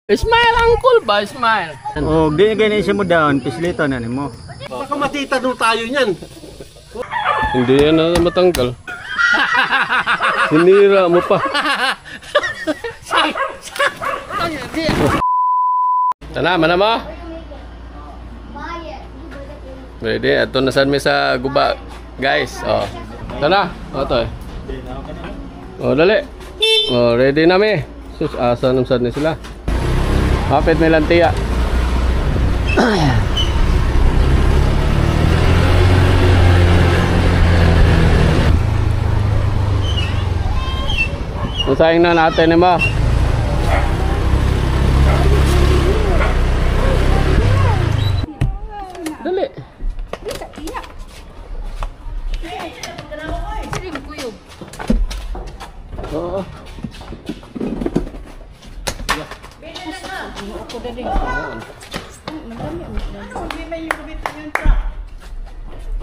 Smile, uncle ba? Smile. Oh, di ganyan siya mo down. Pislito na mo. Baka matita doon tayo niyan. Hindi yan na matanggal. Sinira mo pa. Tanaman na mo? Ready? Ito na saan may sa guba. Guys, oh. Ito na. O, ito eh. O, dali. O, ready na mi. Sus, asa nung saan na sila. Kapit may lantiya. Usahing na natin ni ma. Dali. Oo.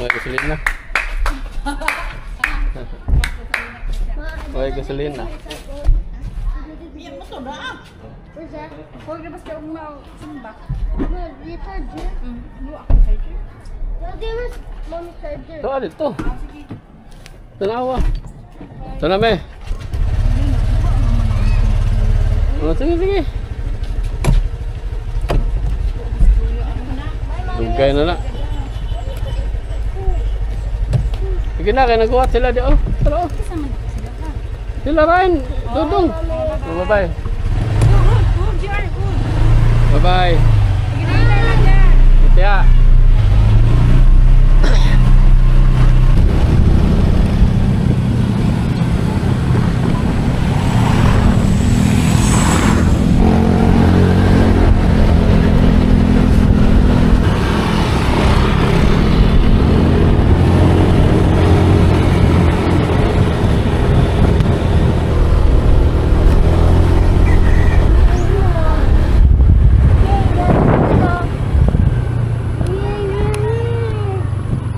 May gasolina. May gasolina. Ito, dito. Tanawa. Ito na, me. Oh, sige, sige. Dugay na na. Sige na, kaya nagkuhat sila di. Oh, tara, oh. Sila rin. Dudong. Oh, bye-bye. Bye-bye. Kaya.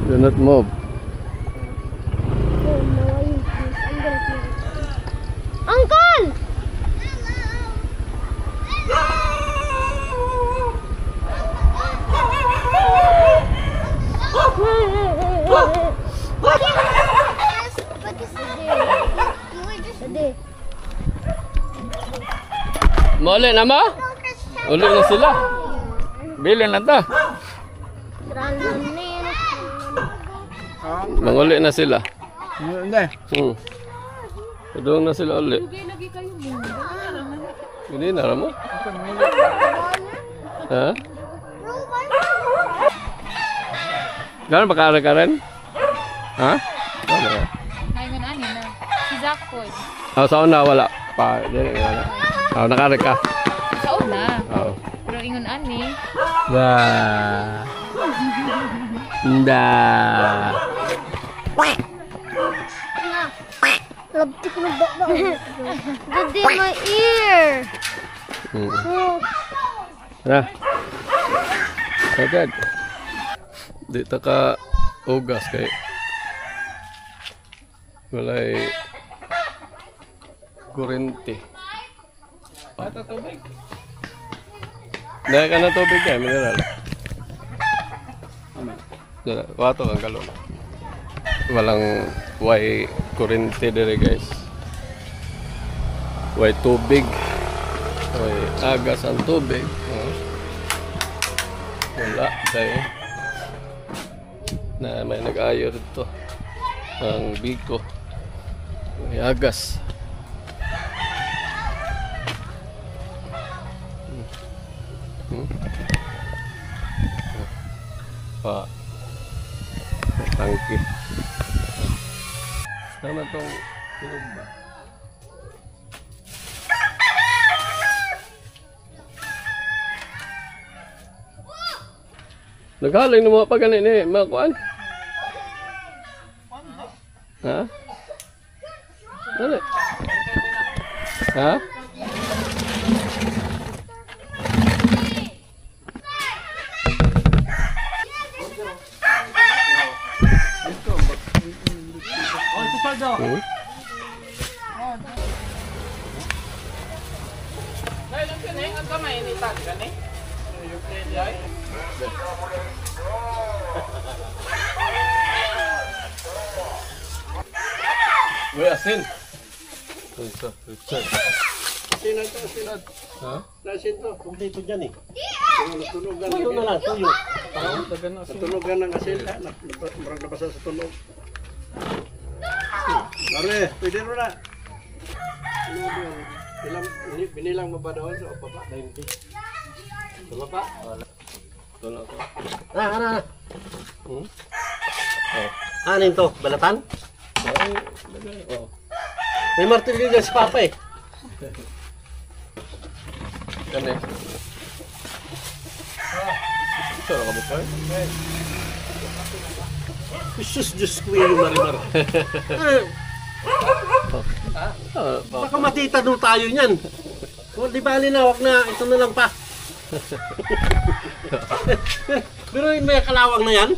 Do not move. Uncle! Muli na mo? Uli na sila. Bilin na to. Manguli na sila. Hindi. Doon na sila uli. Hindi na mo? Ha? Gano'n ba kare-karen? Ha? Gano'n? Ngayon ani na. Si Zach po. Oh, sa una wala pa. Oh, nakare ka. Sa una. Oh. Pero ingon ani. Nda. Labtik na ba? Daddy, my ear! Nah. Agad. Di ta ka ugas kay walay kurente. Pata tubig. Dahil ka na tubig kaya, mineral. Wato ang galon. Walang way kurente dire guys. Way tubig. Way agas ang tubig. Wala tayo. Na may nag-ayo dito. Ang biko. May agas. Pa. Tangki. Sama tong tulog ba? Naghaling ng mga pagani ni mga kuan. Ha? Dali. Ha? Hmm? Dahil lang pinahing ang kamay. Uy, asin. Ito. Sinan to, sinan. Ha? Nasin to. Kung dito dyan eh. Tunog-tunogan. Tuyo na lang, tuyo. Tutunogan ng asin. Marang nabasa sa tunog. Mare, pwede rin na. Binilang mo ba daw sa baba? 90. Sa baba? Ito na ako. Ano? Hmm? Ano yun to? Balatan? Ay, lagay. Oh. May martilyo dyan si Papa eh. Kani. Saan ka bukay? Jesus, Diyos ko yung marimar. Baka matitanong tayo niyan. Kung di bali na, wag na, ito na lang pa. Pero yung may kalawang na yan.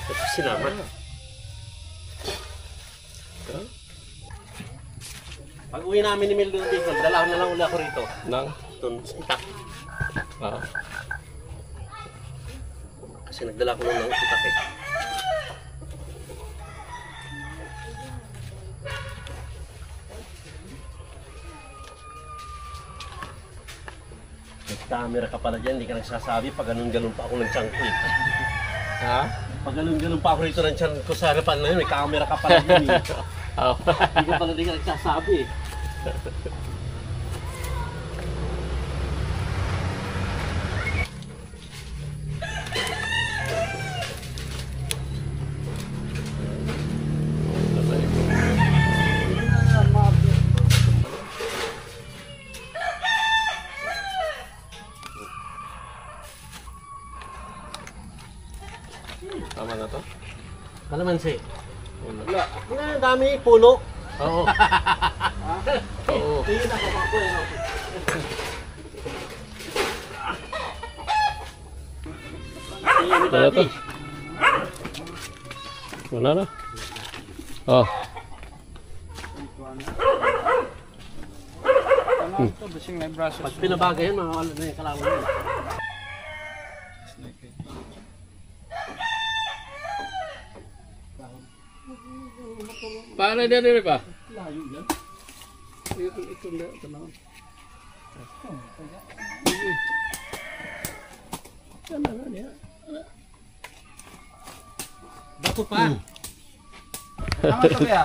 Ito sinama. Pag uwi namin ni Mildon dito, dalahan na lang uli ako rito. Nang? Ito, itak. Ah. Kasi nagdala ko ng itak eh. May camera ka pala dyan, hindi ka nagsasabi pag ganun-ganun pa ako ng tiyan ko eh. Ha? Pag ganun-ganun pa ako rito ng tiyan ko sa harapan na yun, may camera ka pala dyan eh. Oh. Hindi ka pala di ka nagsasabi eh. Tama na to? Kalamansi. Wala. Wala, dami, puno. Oo. Oo. Tingin ako ako eh. Wala to. Wala na. Oh. Pag pinabagay yan, makakala na yung kalawang yun. Para dia ni pa. Bato pa. Tama to kaya?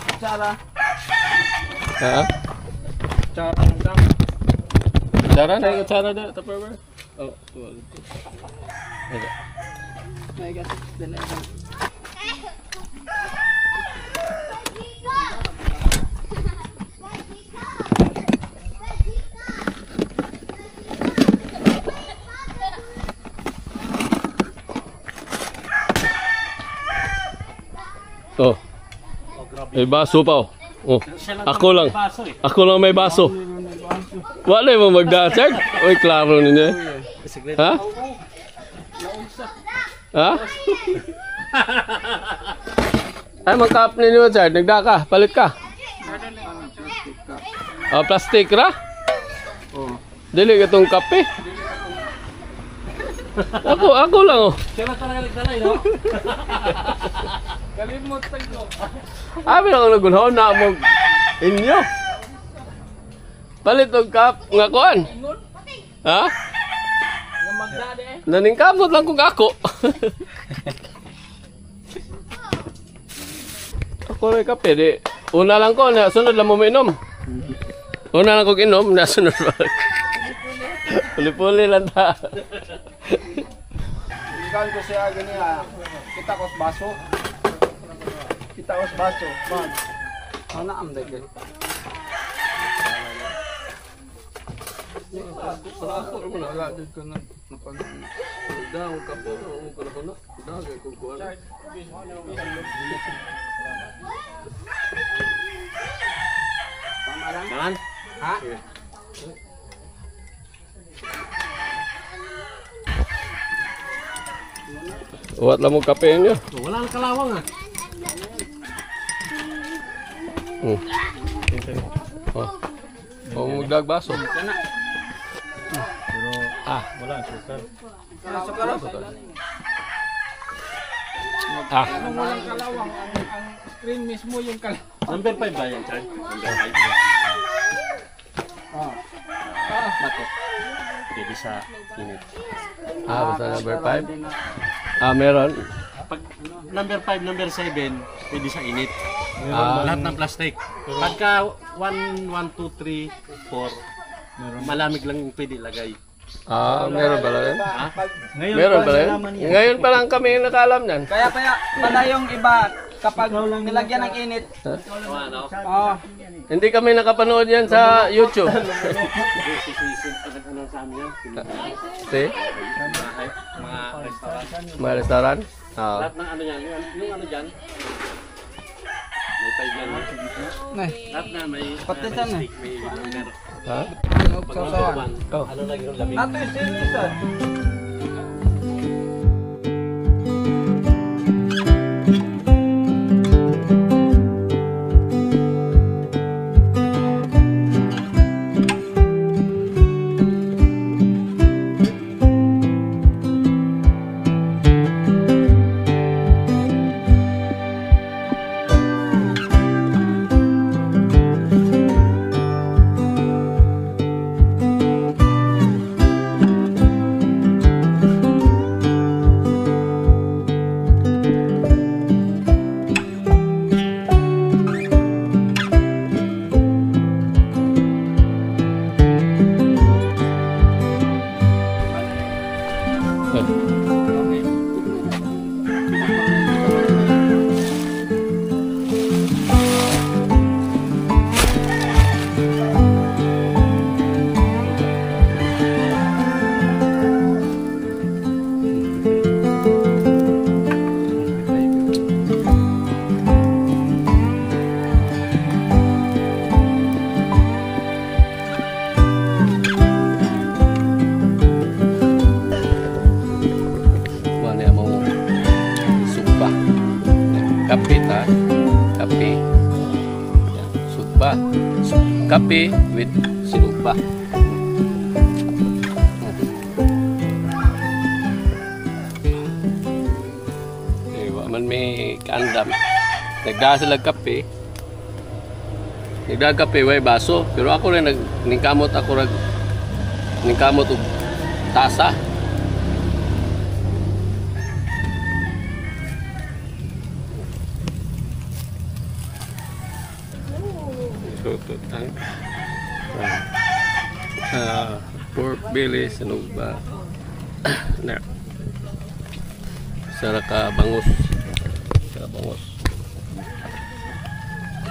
Kutsara. Ha? Cara na yung cara na Tupperware. Oh, tuwag. May gas dala. Oh. May baso pa oh. Oh. Ako lang. Ako lang may baso. Wala mo magda-charge? Oy, klaro ninyo. Ha? Ha? Ay, mag-cup ninyo, Chard. Nagda ka. Palit ka. Oh, plastic ra? Oh. Dili ka itong kape. Ako lang oh. Sila talaga nagdala no? Kalimot tayo. Abi lang nagunahon na mo inyo. Palit og cup nga kuan. Ha? Nga magdade eh. Naningkamot lang kung ako. Ako rin kape di. Una lang ko, sunod lang mo mainom. Una lang ko inom, nasunod ba? Puli-puli lang ta. Ikan ko siya gani ah. Kita ko sa baso. Kita ko sa baso. Man. Ana am dai gani. Sa ako mo na agad ko na napan. Daw kape, o ko na. Dagay ko kuan. Tama lang. Naman? Ha? Uwat lang mo kape niyo. Wala nang kalawang ah. Oh. Oh, magdagbaso. Wala ang sukar. Ah. Anong walang kalawang? Ang screen mismo yung kalawang. Number 5 ba yan, Chad? Number 5. Bakit? Pwede sa init. Basta number 5. Meron. Pag number 5, number 7, pwede sa init. Lahat ng plastic. Pagka 1, 2, 3, 4, malamig lang yung pwede ilagay. Meron pala yun. Ngayon Meron pala yun. Ngayon pa lang kami nakaalam yan. Kaya pala yung iba kapag nilagyan ng init. Oh, Hindi kami nakapanood yan sa YouTube. Ano sa amin yan? See? Mga restaurant. Mga restaurant. Lahat ng ano yan, yung ano dyan. May 5 yan. Lahat na may Patisan na. plastic, may number. Ha? Pag number 1, Oh. ano lagi yung lamig? ato yung sinisan. Kape with sinupa. Man may kaandam. Nagdahan sila kape. Nagdahan kape way baso. Pero ako rin ningkamot og tasa. Pork belly, sinuba. Na. Saraka bangus.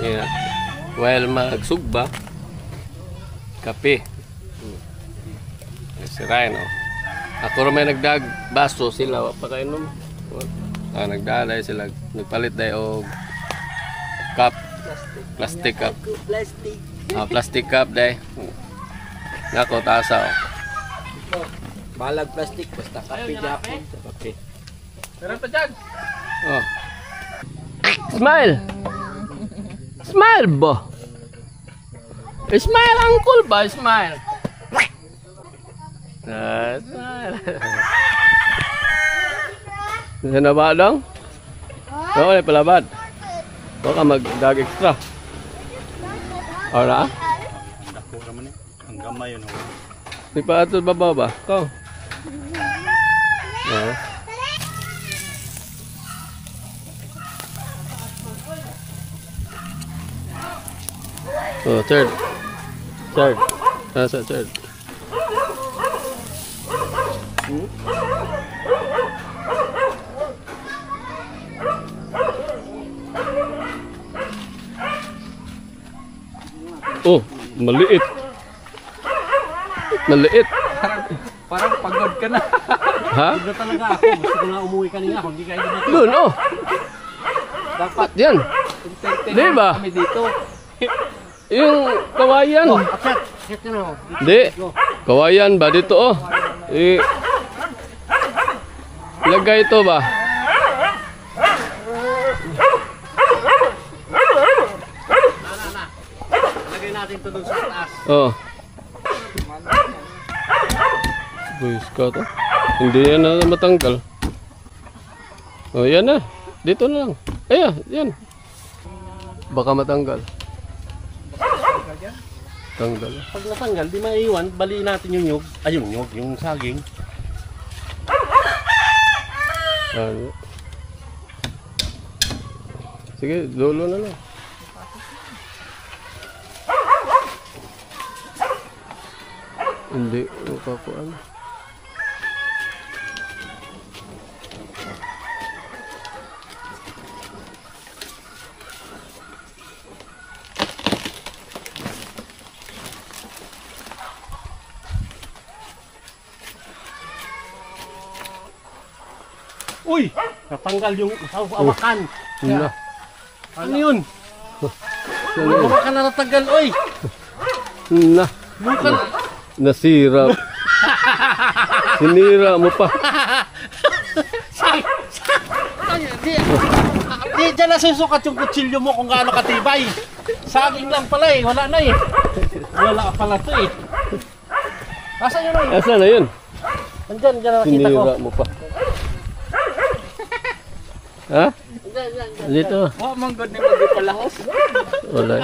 Yeah. While magsugba, kape. Siray, no? Ako rin may nagdag baso sila, pa kainom. Nagdalay sila, nagpalit dayo og cup. Plastic cup. Plastic cup day. Nako tasa. Balag plastic basta kape Japon. Okay. Meron pa dyan. Oh. Smile. Smile ba? Smile uncle ba? Smile. Smile. Sana ba dong? Oo, may palabad. Baka mag-dag extra. Ora? Dako naman eh. Ang gamay yun. Di pa ato baba ba? Ikaw? Oo. Oh, third. Nasa third. Oh, maliit. Maliit. Parang pagod ka na. Ha? Ito talaga ako. Gusto ko na umuwi kanina. Kung di kayo dito. Doon, oh. Dapat Yan. Di ba? kami dito. Yung kawayan. Akyat. Akyat ka na ako. Di. Kawayan ba dito, oh. Lagay ito ba? ito doon sa taas. Oh. Boy Scout, oh. Hindi yan na matanggal. Oh, yan na. Dito na lang. Ayan, yan. Baka matanggal. Tanggal. Pag natanggal, di maiiwan, baliin natin yung nyug. Ay, yung nyug, yung saging. Ano? Sige, dulo na lang. Hindi, makakuan. Uy! Natanggal yung awakan. Wala. Ano yun? Ano? Awakan na natanggal, oy! Na. Bukan. Nasira. Sinira mo pa. Di dyan nasusukat yung kutsilyo mo kung gaano katibay. Saging lang pala eh, wala na eh. Wala pala to eh. Nasaan yun? Asa na yun? Andyan, dyan nakita ko. Sinira mo pa. Ha? Dito. Wa man gud ni magipalahos. Wala.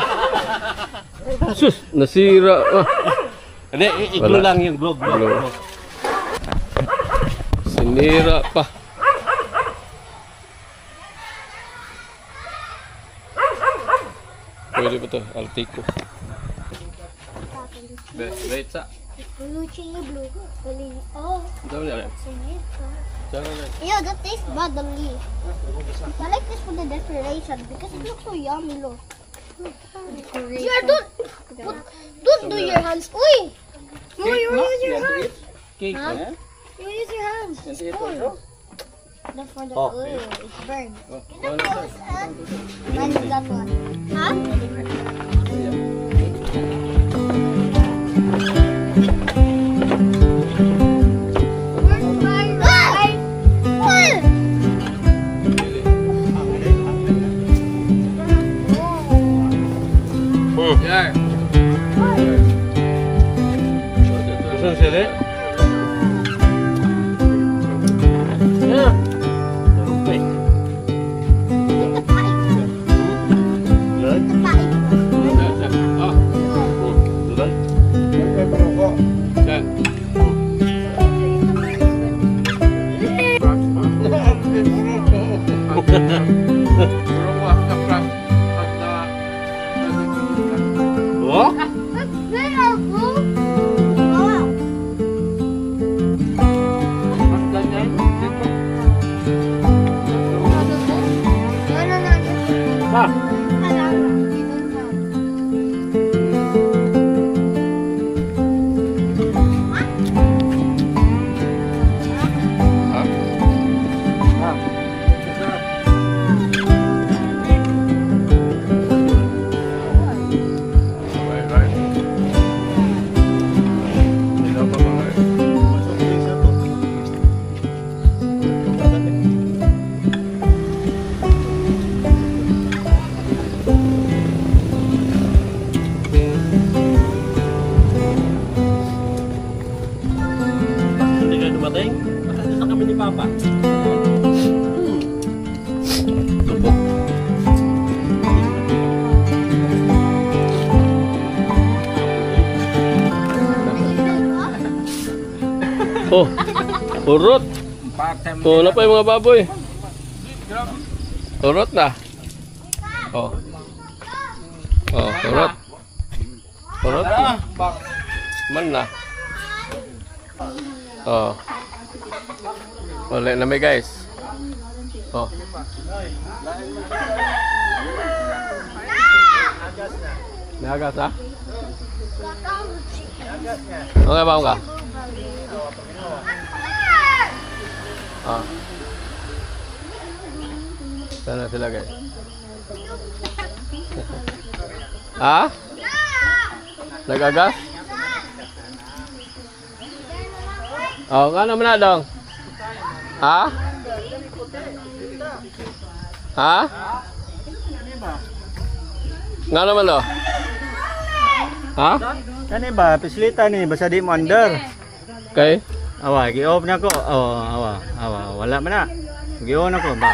Sus, nasira. Ah. Hindi, iglo Wala. lang yung globe. Globe. Sinira pa. Pwede ba ito? Altiko. Wait sa. Luching yung blue. Oh, Daw niya rin. Diyan na rin. yeah, that tastes bad, the leaf. I like this for the decoration because it looks so yummy, look. Yeah, don't do your hands. Uy! No, you use your hands. Cake, Huh? eh? You use your hands. Yan ito, Spoon. bro. That's for the Oh. it's burned. Oh, ano na ito? Like that one. Huh? Where's my rice? What? Yan. Gusto siya rin? Yeah. Okay. The pipe. Good. The pipe. Ah, Good. yan. Oh? That's better, bro. Wow. No, no, no. Ah. Hindi kayo dumating? Nakasita kami ni Papa. Tupok. Oh, urot. Oh, na pa yung mga baboy. Urot na. Oh. Oh, urot. Urot na. Man na. Oh. Wala na may guys. Oh. Nagas na? Okay ba ka? Ah. Sana sila guys. Ha? Nagagas? Oh, nga naman na dong. Ha? Ha? Nga naman do. Ha? Kani ba, pislita ni, basta di mo under. Okay. Awa, gi-off na ko. Awa. Wala man na. Gi-on ako ba?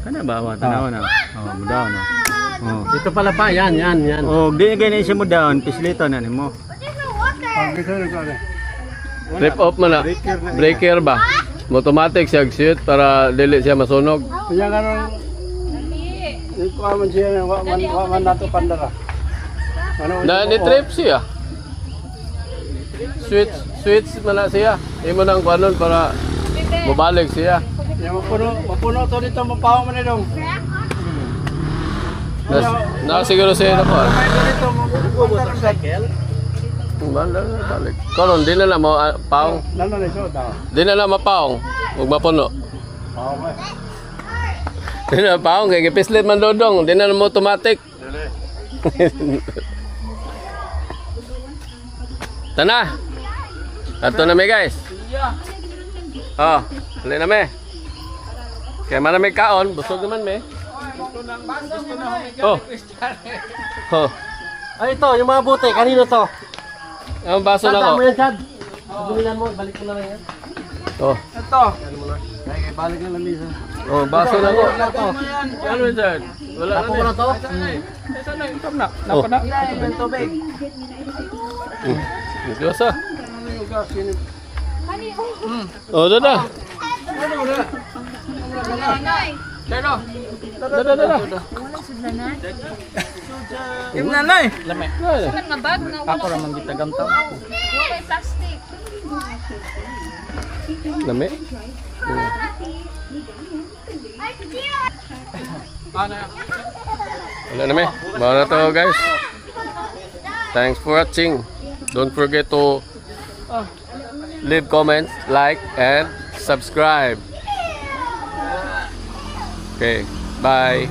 Kana ba, awa, tanaw na. Mudaw na. Ito pala pa, yan. Di gani siya mudaw, pislita na nimo. Flip off mo na. Breaker ba? Automatic siya shoot para dili siya masunog. Kaya nga ito man siya, waman nato pandara. Na ni trip siya. Switch man na siya. Imo nang kuanon para mabalik siya. Mapuno to dito, mapaw man dong. Na siguro siya na po. Dito, mapuno sa cycle. Balik. Karon di na mo paong. Nano na ito daw. Di na mapaong. Ug mapuno. Di na paong kay gipislit man dodong. Di na mo automatic. Tana. Ato na mi guys. Oh, dali na mi. Kaya man may kaon, busog naman mi. Oh. Oh. Ay, ito, yung mga buti. Kanino to? Ang baso na ko. Mo yan, Chad. Bumilan mo, balik mo na lang yan. Oh. Ito. Balik na lang dito. Oh, baso na ko. Ano yan? Wala na. Ako na to? Na. Oh. Na. Ito tubig. Diyosa. Oh, dada. Dada. Yung nanay. Saan nga bag nga Ako ramang gitagamtaw. wala plastic. Lami. Wala na mi. Bawa na to guys. Thanks for watching. Don't forget to leave comments, like, and subscribe. Okay, bye.